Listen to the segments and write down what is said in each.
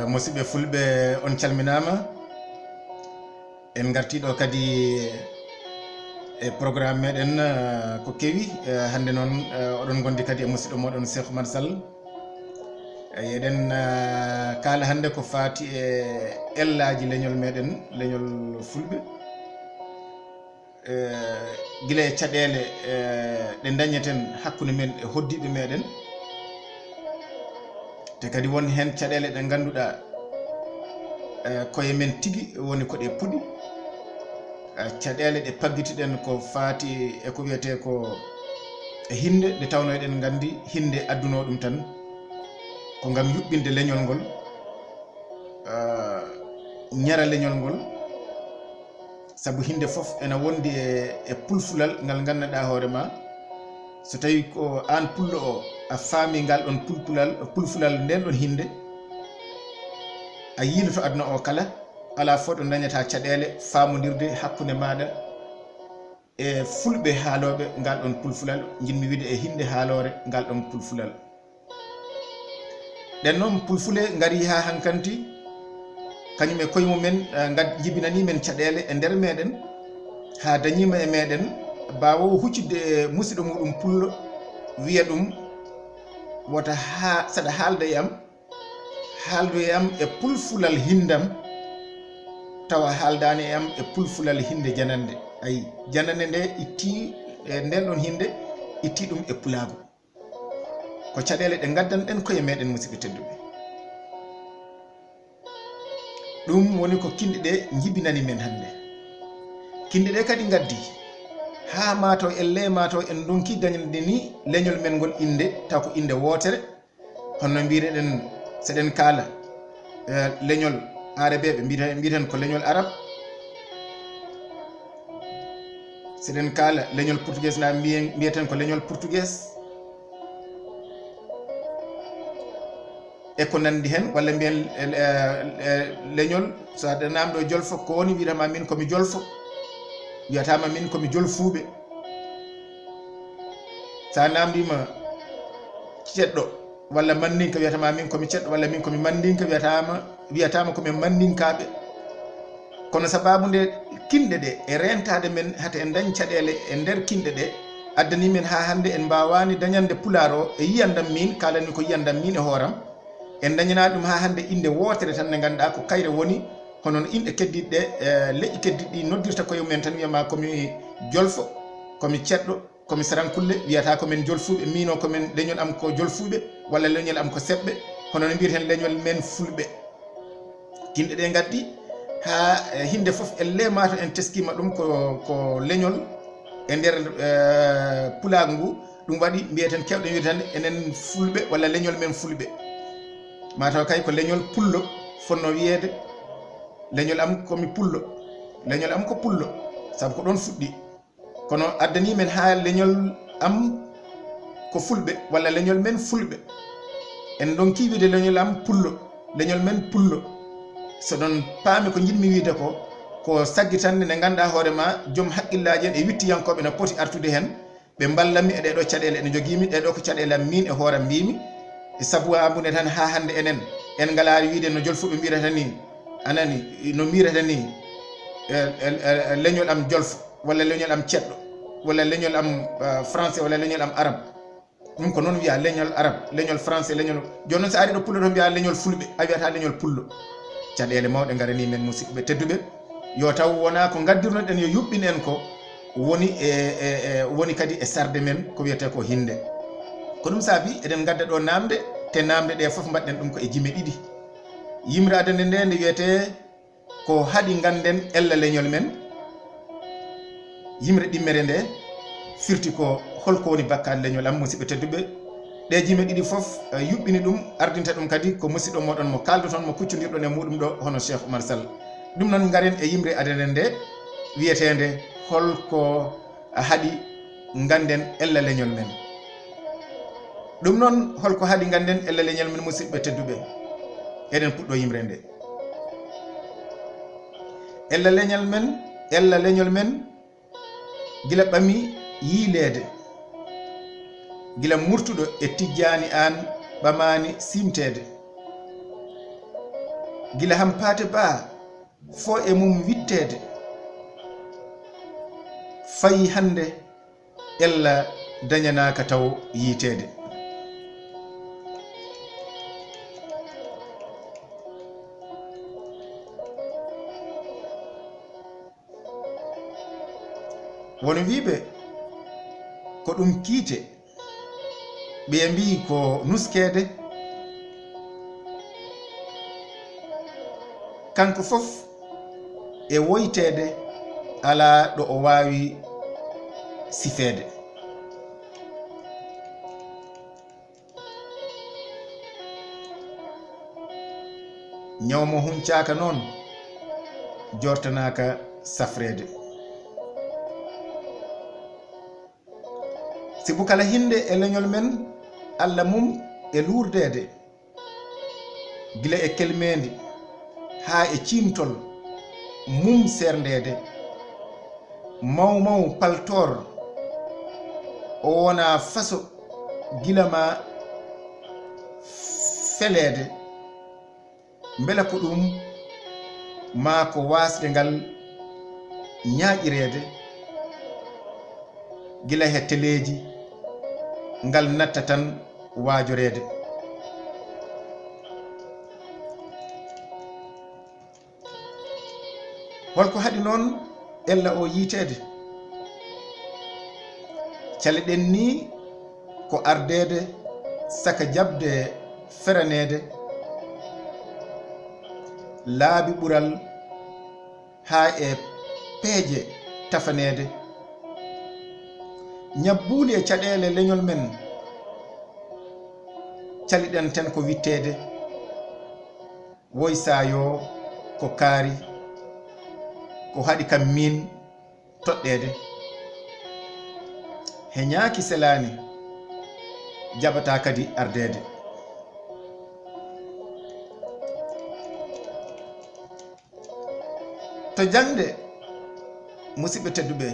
musidɓe fulɓe on calminama en gartiɗo kadi e programme meɗen ko kewi hande noon oɗon gondi kadi e musidɗo moɗon Seco Umaro Sall eɗen kala hande ko fati e Ellaaji Leñol meɗen leñol fulɓe guila e caɗele ɗe dañeten hakkude men e hoddiɓe meɗen te kadi won hen caɗele ɗe ganduɗa koye men tigui woni koɗe puɗi caɗele ɗe paggitiɗen ko fati e ko wiyete ko e hinde nde tawno eɗen gandi hinde adduno ɗum tan ko gam yuɓɓinde leñol ngol ñara leñol ngol saabu hinde foof ena wondi e pulfulal ngal ganduɗa hoorema so tawi ko an pullo o a faami ngal ɗon pulfulal nden ɗon hinde a yiloto aduna o kala ala fo ɗo dañata caɗele famodirde hakkude maɗa e fulɓe haaloɓe ngal ɗon pulfulal jinmi wiide e hinde haalore ngal ɗon pulfulal ɗen noon pulfule gari ha hankanti kañum e koye mumen jibinani men caɗele e nder meɗen ha dañima e meɗen bawo huccidde e musidɗo muɗum pullo wiya ɗum wota ha saɗa haalda e am haaldu e am e pulfulal hindam tawa haaldani e am e pulfulal hinde janande ayi janande nde itti e nden ɗon hinde itti ɗum e pulaagu ko caɗele ɗe gaddanɗen koye meɗen musidɓe tedduɓe ɗum woni ko kinɗe ɗe jibinani men hande kinɗe ɗe kadi gaddi ha mataw elle mataw en donki dañande ni leñol men ngol inde taw ko inde wotere honno mbireɗen seɗen kaala leñol arabeɓe mbiten ko leñol arab seɗen kaala leñol portugais na mbiyeten ko leñol portugais e ko nandi hen walla mbiyen leñol so aɗa namɗo jolfo ko woni wiyatama min komi jolfo wiyatama min komi jolfuɓe sa namdima ceɗɗo walla mandinka wiyatama min komi ceɗɗo walla min komi mandinka wiyatama komin mandinkaɓe kono sababu nde kinɗe ɗe e rentade men hata en dañ caɗele e nder kinɗe ɗe addani men ha hande en mbawani dañande pular o e yiyandam min kalani ko yiyandam min e hooram en dañana ɗum ha hande inde wotere tan nde ganduɗa ko kayre woni hono no inɗe keddiɗe leƴƴi keddiɗi noddirta koye mumen tan wiyama komi jolfo komi ceɗɗo komi sarankulle wiyata komin jolfuɓe mino komin leñol am ko jolfuɓe walla leñol am ko seɓɓe hono no mbiyeten leñol men fulɓe kinɗe ɗe gaddi ha hinde foof elle mato en teskima ɗum ko leñol e nder pulaagu ngu ɗum waɗi mbiyeten kewɗen wiide tan enen fulɓe walla leñol men fulɓe mataw kay ko leñol pullo fonno wiyede leñol am komi pullo leñol am ko pullo saabu ko ɗon fuɗɗi kono addani men ha leñol am ko fulɓe walla leñol men fulɓe en ɗon kiwiide leñol am pullo leñol men pullo so ɗon paami ko jiɗmi wiide ko saggitanne nde ganduɗa hoorema joom haqqillaji en e wittiyankoɓe no poti artude hen ɓe ballanmi e ɗeɗo caɗele ene joguimi ɗeɗo ko caɗele am min e hooram mbimi e sabu abude tan ha hande en galari wiide no jolfuɓe mbirata ni anani no mbirata ni leñol am jolfo walla leñol am ceɗɗo walla leñol am français walla leñol am arabe ɗum ko noon wiya leñol arabe leñol français leñol joni noon so ari ɗo pullo to mbiya leñol fulɓe a wiyata leñol pullo caɗele mawɗe garani men musidɓe tedduɓe yo taw wona ko gaddirno ɗen yo yuɓɓin en ko woni woni kadi e sarde men ko wiyete ko hinde ko ɗum saabi eɗen gadda ɗo namde te namde ɗe foof mbaɗɗen ɗum ko e jime ɗiɗi yimre adande nde nde wiyete ko haaɗi ganden ella leñol men yimre ɗimmere nde firti ko holko woni bakkal leñol am musidɓe tedduɓe ɗe jime ɗiɗi foof yuɓɓini ɗum ardinta ɗum kadi ko musidɗo moɗon mo kaldoton mo kuccodirɗon e muɗum ɗo hono Seco Umaro Sall ɗum noon garen e yimre adande nde wiyetede holko haaɗi ganden ella leñol men ɗum noon holko haaɗi ganden ella leñol men musidɓe tedduɓe eɗen puɗɗo yimre nde ella leñol men gila ɓami yiileede gila murtuɗo e tijjani an ɓamani simtede gila hampate ba fo e mum wittede fayi hande ella dañanaka taw yitede. wono wiɓe ko ɗum kiite ɓe mbi ko nuskede kanko fof e woytede ala ɗo o wawi sifede. ñawmo huncaka noon jortanaka safrede. sibu kala hinde e leñol men Allah mum e lurdede gila e kelmendi ha e cimtol mum serdede maw paltor o wona faso gila ma felede mbela ko ɗum ma ko wasde ngal ñaƴirede gila he teleji ngal natta tan wajorede. holko haɗi noon ella o yitede caleɗen ni ko ardede saka jabde feranede laabi ɓural ha e peeje tafanede ñabbuli e caɗele leñol men caliɗen ten ko wittede woy sayo ko kaari ko haɗi kam min toɗɗede he ñaaki selani jaɓata kadi ardede. to jangde musidɓe tedduɓe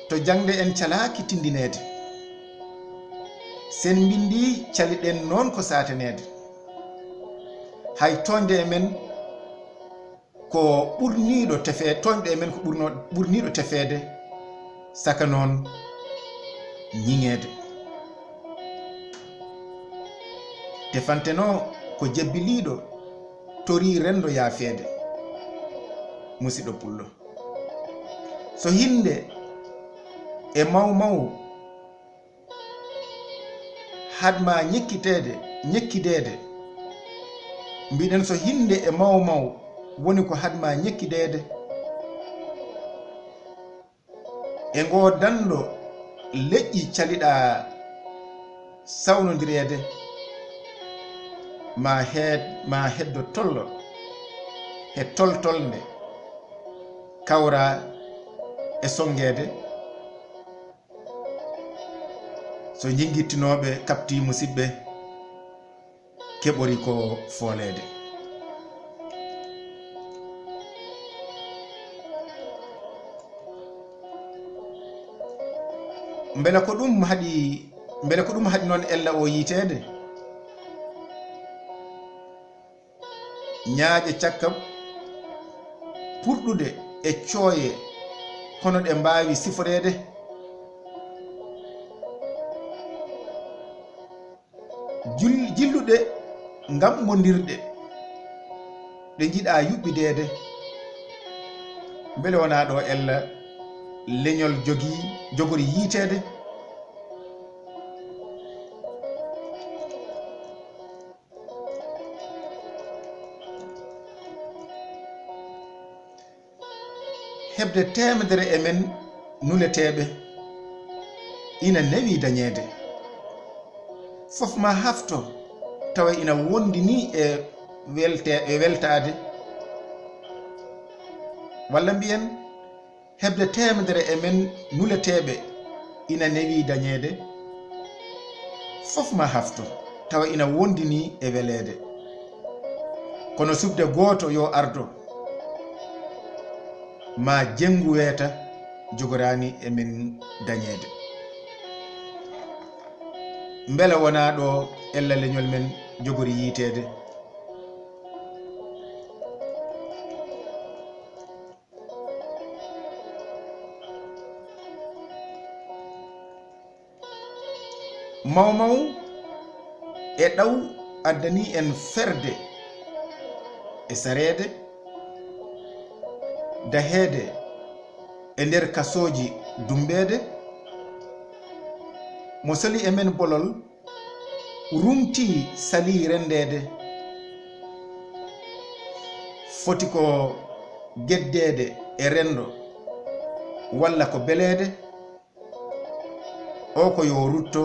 to jangde en calaki tindinede sen bindi caliɗen noon ko satanede hay toñde e men ko ɓurniɗo tefe toñɗe e men ko ɓurniɗo tefede saka noon ñiŋede defanteno ko jebbiliɗo tori rendo yaafede musiɗɗo pullo so hinde e maw hadma ñekkidede mbiɗen so hinde e maw woni ko hadma ñekkidede e ngo dando leƴƴi caliɗa sawnodirede ma heddo tollo he toltolnde kawra e songede so jinguittinoɓe kapti musidɓe keɓori ko folede. mbele ko ɗum haɗi noon ella o yitede ñaaƴe cakka purɗude e cooye hono ɗe mbawi siforede jilluɗe ngammodirɗe ɗe jiɗa yuɓɓidede mbele wona ɗo ella leñol jogori yitede hebde temedere e men nuleteɓe ina newi dañede fof ma hafto tawa ina wondini e weltade walla mbiyen hebde temedere e men nuleteɓe ina newi dañede fof ma hafto tawa ina wondini e welede kono subde goto yo ardo ma jengu weeta jogorani emin dañede mbela wona ɗo ella leñol men jogori yitede mawmaw e ɗaw addani en ferde e sareede daheede e nder kasoji dumbeede mo sali e men bolol rumti sali rendede foti ko geddede e rendo walla ko beleede o ko yo rutto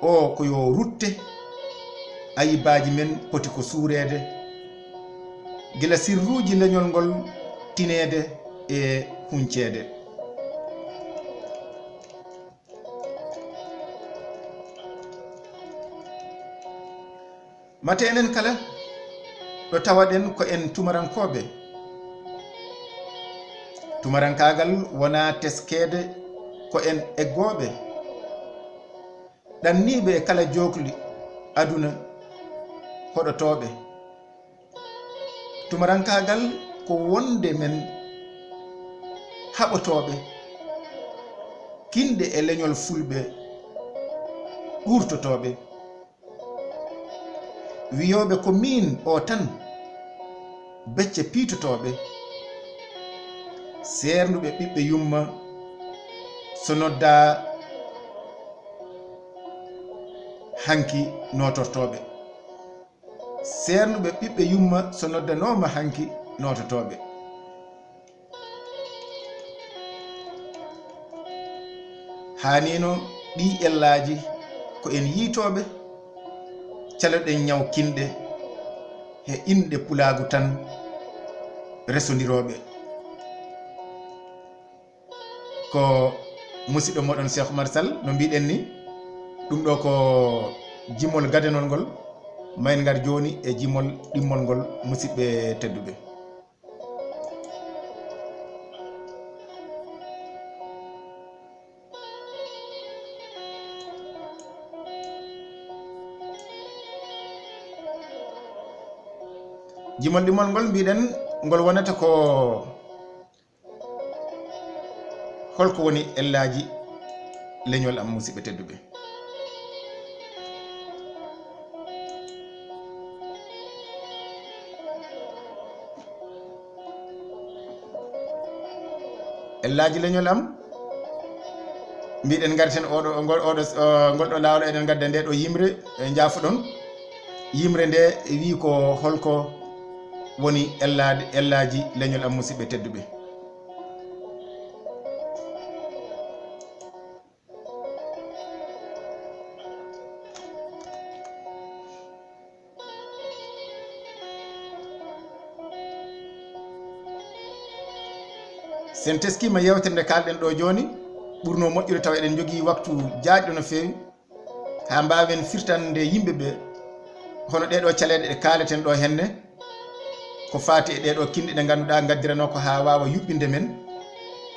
o ko yo rutte ayibaji men poti ko suurede gila sirruji leñol ngol tinede e huncede mate enen kala ɗo tawaɗen ko en tumarankoɓe tumarankagal wona teskede ko en eggoɓe ɗanniɓe e kala jokli aduna hoɗotoɓe tumarankagal ko wonde men haɓotoɓe kinde e leñol fulɓe ɓurtotoɓe wiyoɓe ko min o tan becce piitotoɓe sernuɓe ɓiɓɓe yumma so nodda hanki notortoɓe sernuɓe ɓiɓɓe yumma so noddanoma hanki nototoɓe hanino ɗi ellaji ko en yiitoɓe caloɗen ñawkinɗe he inɗe pulaagu tan resodiroɓe ko musidɗo moɗon Seco Umaro Sall no mbiɗen ni ɗum ɗo ko jimol gadanol ngol mayn ngar joni e jimol ɗimmol ngol musidɓe tedduɓe jimol ɗimmol ngol mbiɗen ngol wonata ko holko woni ellaji leñol am musidɓe tedduɓe ellaji leñol am mbiɗen garten ngolɗo lawol eɗen gadda nde ɗo yimre jaafuɗon yimre nde wi ko holko woni ellaji leñol am musidɓe tedduɓe sen teskima yewtere nde kalɗen ɗo joni ɓurno moƴƴude taw eɗen jogui waktu jaaƴɗo no fewi ha mbawen firtande yimɓeɓe hono ɗeɗo caleɗe ɗe kaleten ɗo henne ko fati e ɗeɗo kinɗe ɗe ganduɗa gaddirano ko ha wawa yuɓɓinde men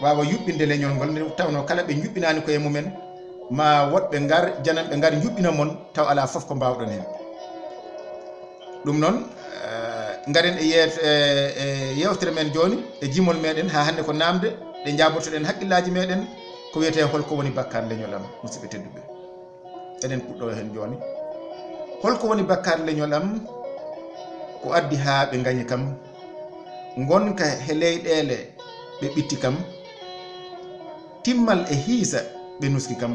wawa yuɓɓinde leñol ngol nde tawno kala ɓe juɓɓinani koye mumen ma woɗɓe ngar jananɓe ngar juɓɓina mon taw ala foof ko mbawɗon hen ɗum noon garen e yewtere men joni e jimol meɗen ha hande ko namde ɗe jabotoɗen haqqillaji meɗen ko wiyete holko woni bakkar leñol am musidɓe tedduɓe eɗen puɗɗo hen joni holko woni bakkar leñol am ko addi ha ɓe gañi kam gonka he leyɗele ɓe ɓitti kam timmal e hiisa ɓe nuski kam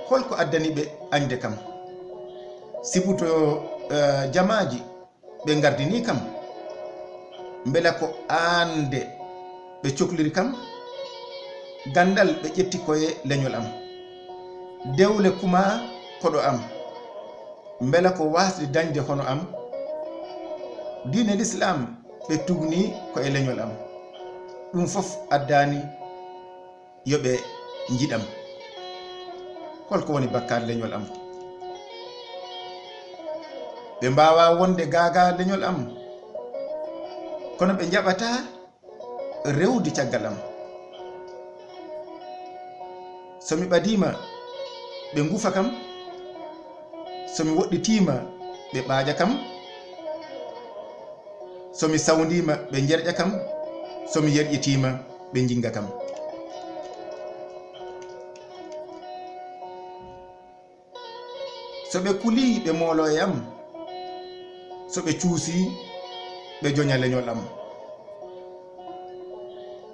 holko addani ɓe añde kam sibuto jamaji ɓe gardini kam beela ko ande ɓe cohliri kam gandal ɓe ƴetti koye leñol am dewle kuma koɗo am beela ko wasde dañde hono am diine l'islam ɓe tugni koye leñol am ɗum fof addani yoɓe jiɗam holko woni bakkar leñol am ɓe mbawa wonde gaga leñol am kono ɓe jaɓata rewdi caggal am somi ɓadima ɓe ngufa kam somi woɗɗitima ɓe ɓaaƴa kam somi sawdima ɓe jerƴa kam somi yerƴitima ɓe jinga kam so ɓe kuli ɓe molo e am so ɓe cuusi ɓe joña leñol am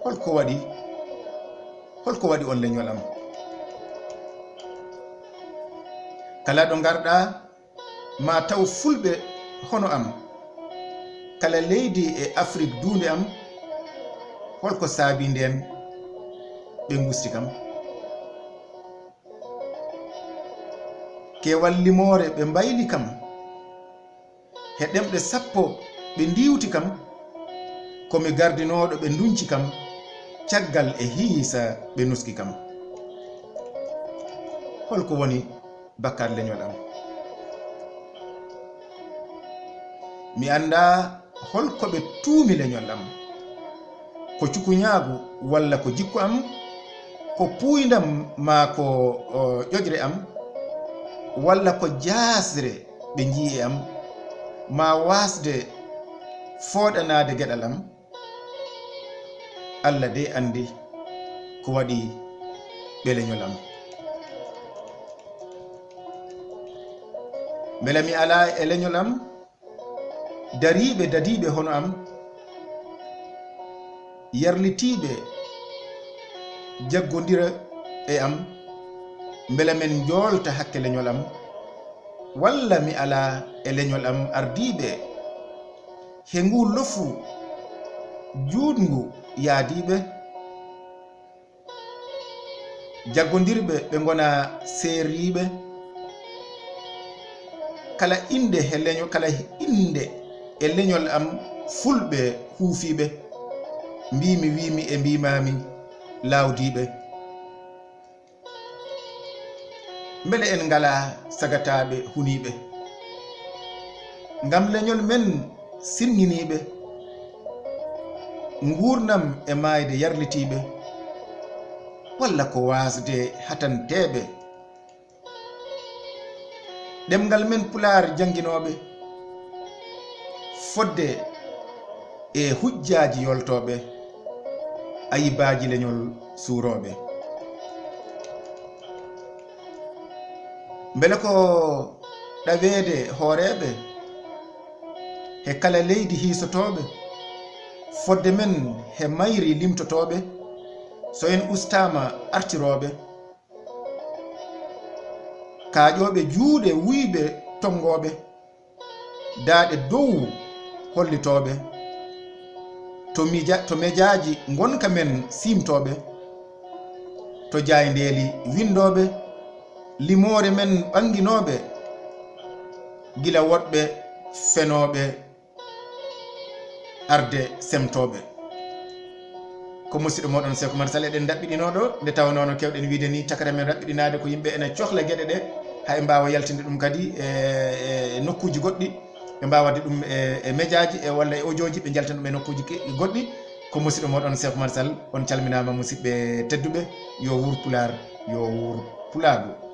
holko waɗi on leñol am kala ɗo garɗa ma taw fulɓe hono am kala leydi e Afrique dunde am holko saabi nden ɓe gusti kam kewal limore ɓe mbayli kam he ɗemɗe 10 ɓe ndiwti kam komi gardinoɗo ɓe dunci kam caggal e hiisa ɓe nuski kam holko woni bakkar leñol am mi anda holko ɓe tuumi leñol am ko cukuñaagu walla ko jikku am ko puydam ma ko ƴoƴre am walla ko jasre ɓe jii e am ma wasde fooɗanade geɗal am Allah de andi ko waɗi ɓe leñol am beele mi ala e leñol am dariɓe dadiɓe hono am yarlitiɓe jaggodira e am beele men jolta hakke leñol am walla mi ala e leñol am ardiɓe he ngu lofu juutngu yaadiɓe jaggodirɓe ɓe gona seeriɓe kala inde he leñol kala inde e leñol am fulɓe huufiɓe mbimi wimi e mbimami lawdiɓe beele en ngala sagataɓe huniɓe ngam leñol men sirñiniɓe gurnam e mayde yarlitiɓe walla ko wasde hatanteɓe ɗemgal men pular jangguinoɓe fodde e hujjaji yoltoɓe ayibaji leñol suuroɓe beele ko ɗawede hooreɓe he kala leydi hiisotoɓe fodde men he mayri limtotoɓe so en ustama artiroɓe kaaƴoɓe juuɗe wuyɓe tongoɓe daaɗe dow hollitoɓe to mejaji gonka men simtoɓe to jayndeli windoɓe limore men ɓanguinoɓe gila woɗɓe fenoɓe arde semtoɓe ko musidɗo moɗon Seco Umaro Sall eɗen daɓɓiɗinoɗo nde tawnono kewɗen wiide ni takara men raɓɓiɗinade ko yimɓe ene cohla gueɗe ɗe ha mbawa yaltinde ɗum kadi e nokkuji goɗɗi ɓe mbawade ɗum e médiaji e walla e audioji ɓe jaltan ɗum e nokkuji goɗɗi ko musidɗo moɗon Seco Umaro Sall on calminama musidɓe tedduɓe yo wuur pular yo wuur pulaagu